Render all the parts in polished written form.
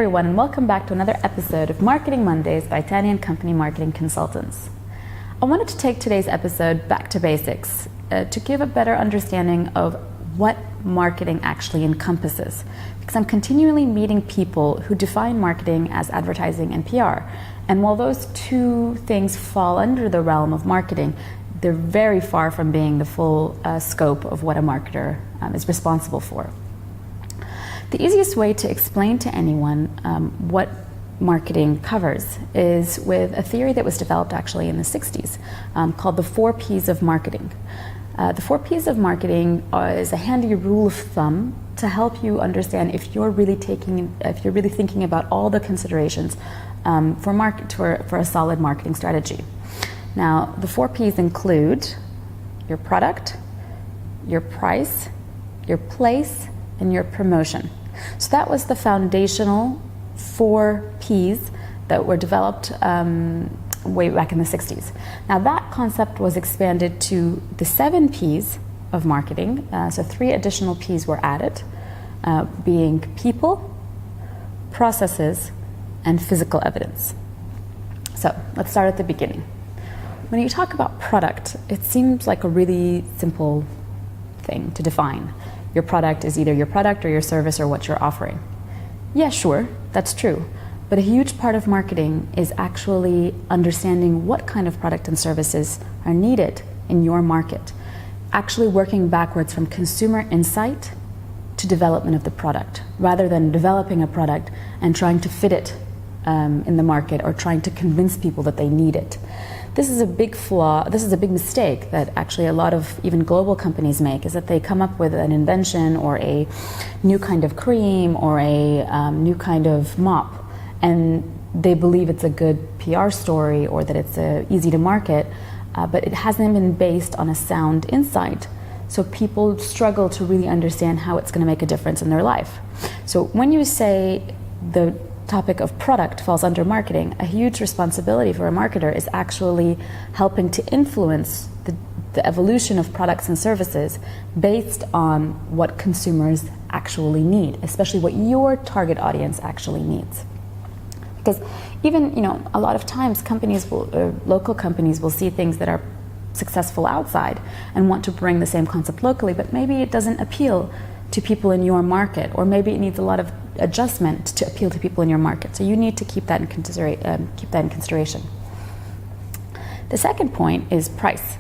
everyone, and welcome back to another episode of Marketing Mondays by Tanya & Company Marketing Consultants. I wanted to take today's episode back to basics to give a better understanding of what marketing actually encompasses, because I'm continually meeting people who define marketing as advertising and PR. And while those two things fall under the realm of marketing, they're very far from being the full scope of what a marketer is responsible for. The easiest way to explain to anyone what marketing covers is with a theory that was developed actually in the 60s called the 4 Ps of marketing. The 4 Ps of marketing is a handy rule of thumb to help you understand if you're really thinking about all the considerations for a solid marketing strategy. Now, the 4 Ps include your product, your price, your place, and your promotion. So that was the foundational 4 Ps that were developed way back in the 60s. Now that concept was expanded to the 7 Ps of marketing. So 3 additional Ps were added, being people, processes, and physical evidence. So let's start at the beginning. When you talk about product, it seems like a really simple thing to define. Your product is either your product or your service or what you're offering. Yeah, sure, that's true. But a huge part of marketing is actually understanding what kind of product and services are needed in your market. Actually working backwards from consumer insight to development of the product, rather than developing a product and trying to fit it in the market or trying to convince people that they need it. This is a big flaw, this is a big mistake that actually a lot of even global companies make, is that they come up with an invention or a new kind of cream or a new kind of mop, and they believe it's a good PR story or that it's easy to market, but it hasn't been based on a sound insight. So people struggle to really understand how it's going to make a difference in their life. So when you say the topic of product falls under marketing, a huge responsibility for a marketer is actually helping to influence the evolution of products and services based on what consumers actually need, especially what your target audience actually needs. Because even, a lot of times local companies will see things that are successful outside and want to bring the same concept locally, but maybe it doesn't appeal to people in your market, or maybe it needs a lot of adjustment to appeal to people in your market. So you need to keep that in consideration. The second point is price.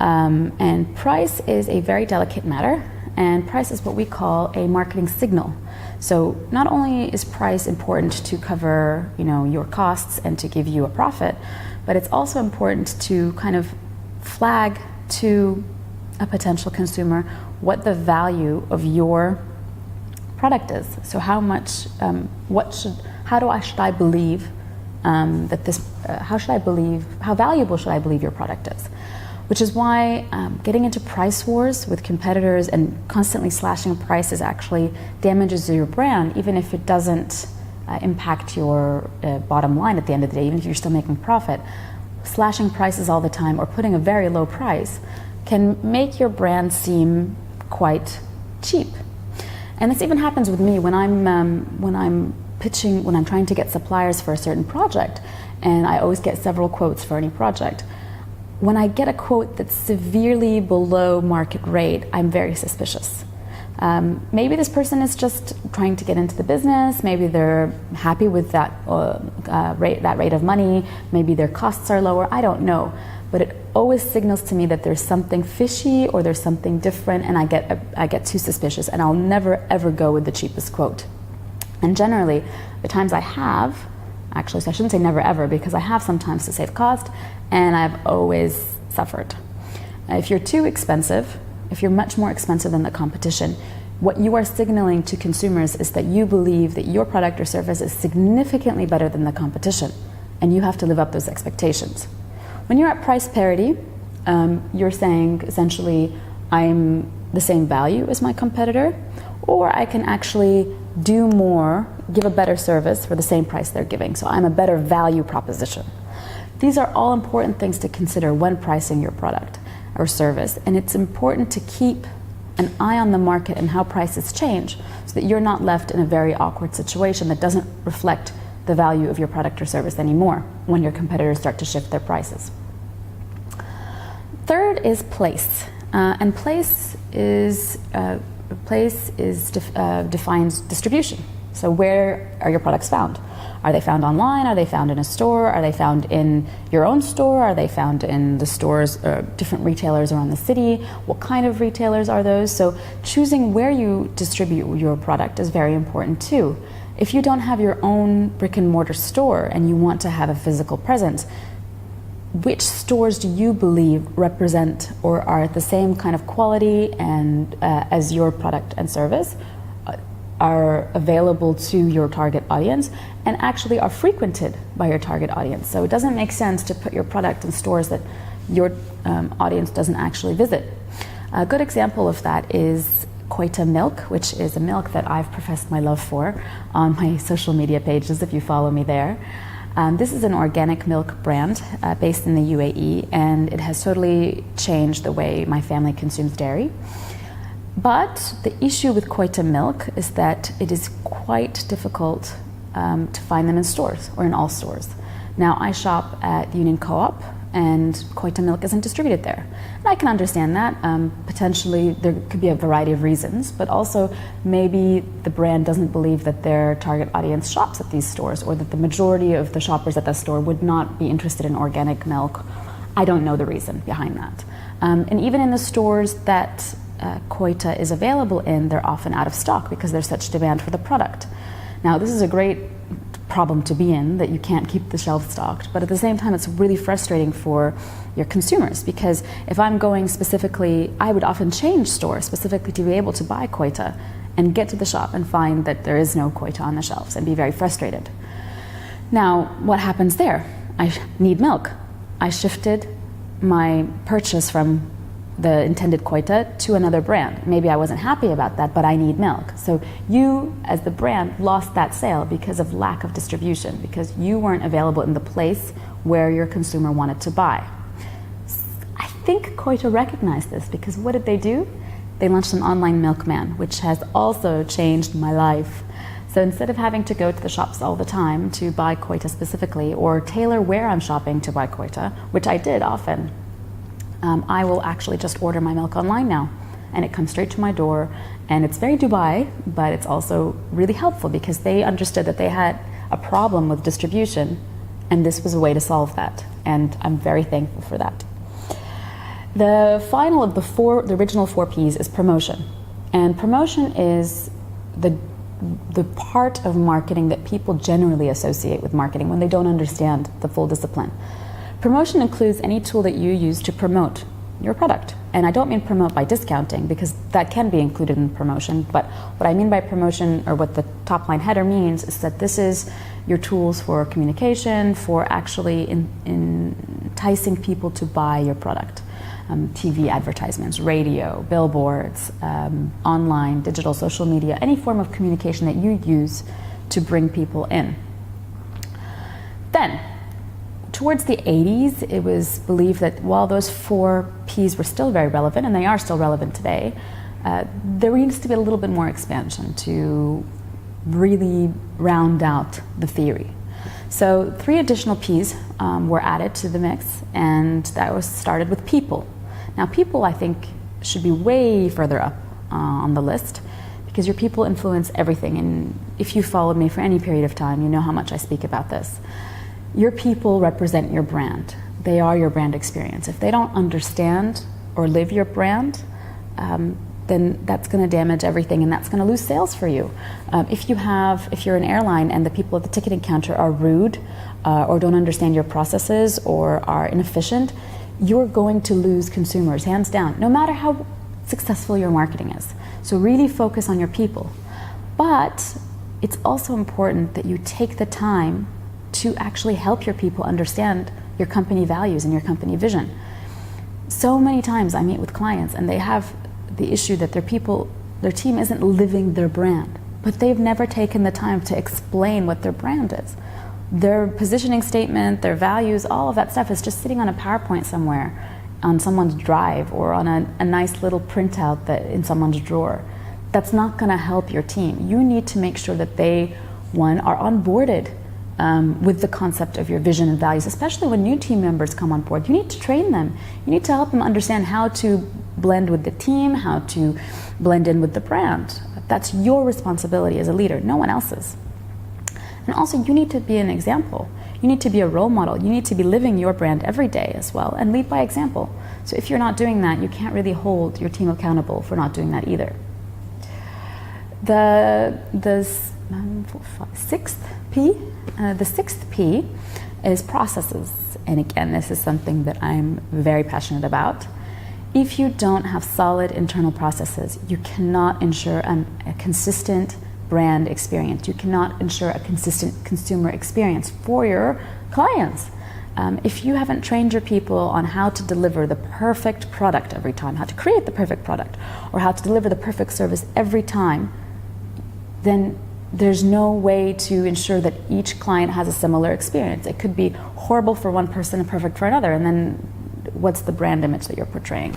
And price is a very delicate matter, and price is what we call a marketing signal. So not only is price important to cover your costs and to give you a profit, but it's also important to kind of flag to a potential consumer what the value of your product is. So how valuable should I believe your product is? Which is why getting into price wars with competitors and constantly slashing prices actually damages your brand, even if it doesn't impact your bottom line at the end of the day, even if you're still making profit. Slashing prices all the time or putting a very low price can make your brand seem quite cheap. And this even happens with me when I'm pitching, when I'm trying to get suppliers for a certain project, and I always get several quotes for any project. When I get a quote that's severely below market rate, I'm very suspicious. Maybe this person is just trying to get into the business. Maybe they're happy with that rate of money. Maybe their costs are lower. I don't know, but it always signals to me that there's something fishy or there's something different, and I get too suspicious, and I'll never ever go with the cheapest quote. And generally, the times I have, actually, so I shouldn't say never ever, because I have sometimes to save cost, and I've always suffered. If you're too expensive, if you're much more expensive than the competition, what you are signaling to consumers is that you believe that your product or service is significantly better than the competition, and you have to live up those expectations. When you're at price parity, you're saying essentially, I'm the same value as my competitor, or I can actually do more, give a better service for the same price they're giving. So I'm a better value proposition. These are all important things to consider when pricing your product or service, and it's important to keep an eye on the market and how prices change so that you're not left in a very awkward situation that doesn't reflect the value of your product or service anymore when your competitors start to shift their prices. Third is place, and place defines distribution. So where are your products found? Are they found online? Are they found in a store? Are they found in your own store? Are they found in the stores, different retailers around the city? What kind of retailers are those? So choosing where you distribute your product is very important too. If you don't have your own brick and mortar store and you want to have a physical presence, which stores do you believe represent or are at the same kind of quality and as your product and service, are available to your target audience and actually are frequented by your target audience? So it doesn't make sense to put your product in stores that your audience doesn't actually visit. A good example of that is Koita milk, which is a milk that I've professed my love for on my social media pages if you follow me there. This is an organic milk brand based in the UAE, and it has totally changed the way my family consumes dairy. But the issue with Koita milk is that it is quite difficult to find them in stores or in all stores. Now, I shop at Union Co-op, and Koita milk isn't distributed there. And I can understand that. Potentially, there could be a variety of reasons, but also maybe the brand doesn't believe that their target audience shops at these stores, or that the majority of the shoppers at that store would not be interested in organic milk. I don't know the reason behind that. And even in the stores that Koita is available in, they're often out of stock because there's such demand for the product. Now, this is a great problem to be in, that you can't keep the shelf stocked, but at the same time it's really frustrating for your consumers, because if I'm going specifically, I would often change stores specifically to be able to buy Koita and get to the shop and find that there is no Koita on the shelves and be very frustrated. Now, what happens there? I need milk. I shifted my purchase from the intended Koita to another brand. Maybe I wasn't happy about that, but I need milk. So you, as the brand, lost that sale because of lack of distribution, because you weren't available in the place where your consumer wanted to buy. I think Koita recognized this, because what did they do? They launched an online milkman, which has also changed my life. So instead of having to go to the shops all the time to buy Koita specifically, or tailor where I'm shopping to buy Koita, which I did often, I will actually just order my milk online now, and it comes straight to my door. And it's very Dubai, but it's also really helpful because they understood that they had a problem with distribution, and this was a way to solve that. And I'm very thankful for that. The final of the original 4 Ps is promotion. And promotion is the part of marketing that people generally associate with marketing when they don't understand the full discipline. Promotion includes any tool that you use to promote your product. And I don't mean promote by discounting, because that can be included in promotion, but what I mean by promotion, or what the top line header means, is that this is your tools for communication, for actually enticing people to buy your product. TV advertisements, radio, billboards, online, digital, social media, any form of communication that you use to bring people in. Then, towards the 80s, it was believed that while those 4 Ps were still very relevant, and they are still relevant today, there needs to be a little bit more expansion to really round out the theory. So 3 additional Ps were added to the mix, and that was started with people. Now, people, I think, should be way further up on the list, because your people influence everything. And if you followed me for any period of time, you know how much I speak about this. Your people represent your brand. They are your brand experience. If they don't understand or live your brand, then that's going to damage everything, and that's going to lose sales for you. If you're an airline and the people at the ticketing counter are rude or don't understand your processes or are inefficient, you're going to lose consumers, hands down, no matter how successful your marketing is. So really focus on your people. But it's also important that you take the time to actually help your people understand your company values and your company vision. So many times I meet with clients and they have the issue that their team isn't living their brand, but they've never taken the time to explain what their brand is. Their positioning statement, their values, all of that stuff is just sitting on a PowerPoint somewhere, on someone's drive or on a nice little printout that in someone's drawer. That's not going to help your team. You need to make sure that they, one, are onboarded with the concept of your vision and values, especially when new team members come on board. You need to train them. You need to help them understand how to blend with the team, how to blend in with the brand. That's your responsibility as a leader, no one else's. And also, you need to be an example. You need to be a role model. You need to be living your brand every day as well and lead by example. So if you're not doing that, you can't really hold your team accountable for not doing that either. The sixth P is processes. And again, this is something that I'm very passionate about. If you don't have solid internal processes, you cannot ensure a consistent brand experience. You cannot ensure a consistent consumer experience for your clients. If you haven't trained your people on how to deliver the perfect product every time, how to create the perfect product, or how to deliver the perfect service every time, then there's no way to ensure that each client has a similar experience. It could be horrible for one person and perfect for another, and then what's the brand image that you're portraying?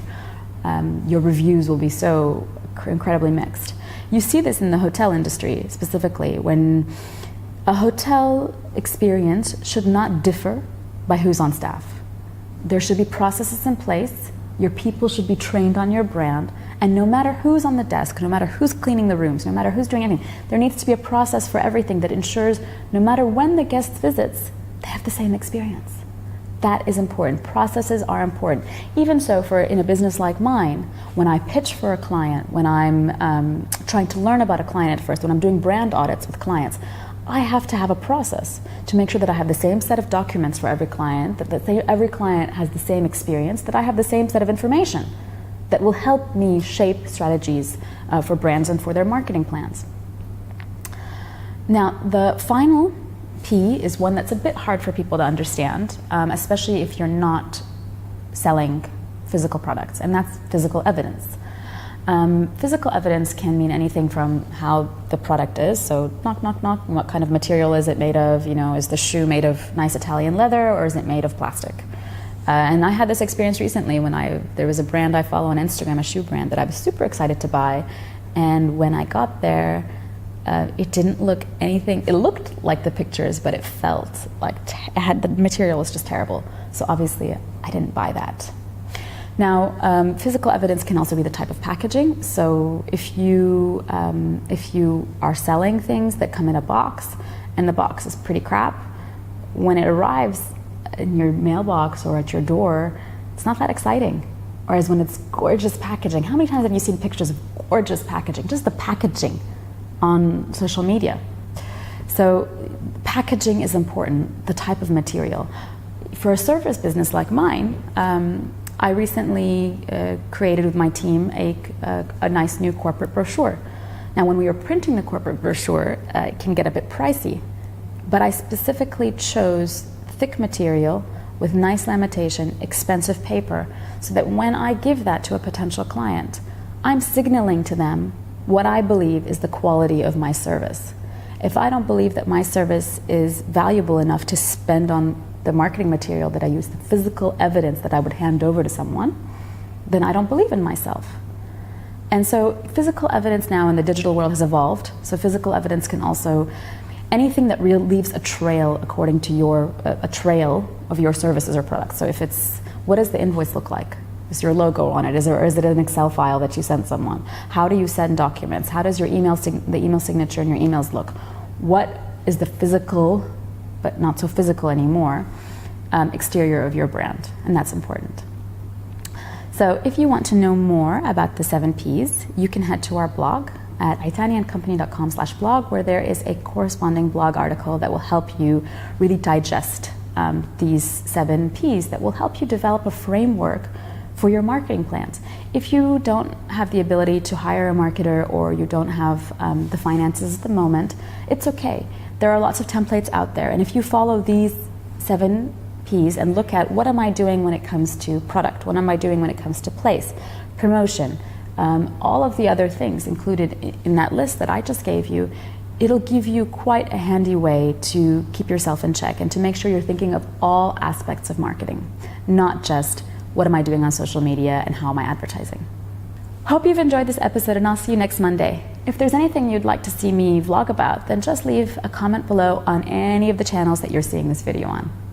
Your reviews will be so incredibly mixed. You see this in the hotel industry specifically, when a hotel experience should not differ by who's on staff. There should be processes in place, your people should be trained on your brand, and no matter who's on the desk, no matter who's cleaning the rooms, no matter who's doing anything, there needs to be a process for everything that ensures no matter when the guest visits, they have the same experience. That is important. Processes are important. Even so, in a business like mine, when I pitch for a client, when I'm trying to learn about a client at first, when I'm doing brand audits with clients, I have to have a process to make sure that I have the same set of documents for every client, that every client has the same experience, that I have the same set of information that will help me shape strategies for brands and for their marketing plans. Now, the final P is one that's a bit hard for people to understand, especially if you're not selling physical products, and that's physical evidence. Physical evidence can mean anything from how the product is, so knock, knock, knock, what kind of material is it made of, is the shoe made of nice Italian leather or is it made of plastic? And I had this experience recently when there was a brand I follow on Instagram, a shoe brand that I was super excited to buy, and when I got there, it didn't look anything, it looked like the pictures, but it felt like the material was just terrible. So obviously I didn't buy that. Now, physical evidence can also be the type of packaging. So if you are selling things that come in a box and the box is pretty crap, when it arrives in your mailbox or at your door, it's not that exciting. Whereas when it's gorgeous packaging, how many times have you seen pictures of gorgeous packaging? Just the packaging on social media. So packaging is important, the type of material. For a service business like mine, I recently created with my team a nice new corporate brochure. Now, when we were printing the corporate brochure, it can get a bit pricey, but I specifically chose thick material with nice lamination, expensive paper, so that when I give that to a potential client, I'm signaling to them what I believe is the quality of my service. If I don't believe that my service is valuable enough to spend on the marketing material that I use, the physical evidence that I would hand over to someone, then I don't believe in myself. And so physical evidence now in the digital world has evolved. So physical evidence can also, anything that leaves a trail according to a trail of your services or products. So if it's, what does the invoice look like? Is your logo on it? Or is it an Excel file that you sent someone? How do you send documents? How does your the email signature and your emails look? What is the physical, but not so physical anymore, exterior of your brand? And that's important. So if you want to know more about the 7 Ps, you can head to our blog at itaniancompany.com/blog, where there is a corresponding blog article that will help you really digest these 7 Ps that will help you develop a framework for your marketing plans. If you don't have the ability to hire a marketer or you don't have the finances at the moment, it's okay. There are lots of templates out there, and if you follow these 7 Ps and look at what am I doing when it comes to product, what am I doing when it comes to place, promotion, all of the other things included in that list that I just gave you, it'll give you quite a handy way to keep yourself in check and to make sure you're thinking of all aspects of marketing, not just what am I doing on social media, and how am I advertising. Hope you've enjoyed this episode, and I'll see you next Monday. If there's anything you'd like to see me vlog about, then just leave a comment below on any of the channels that you're seeing this video on.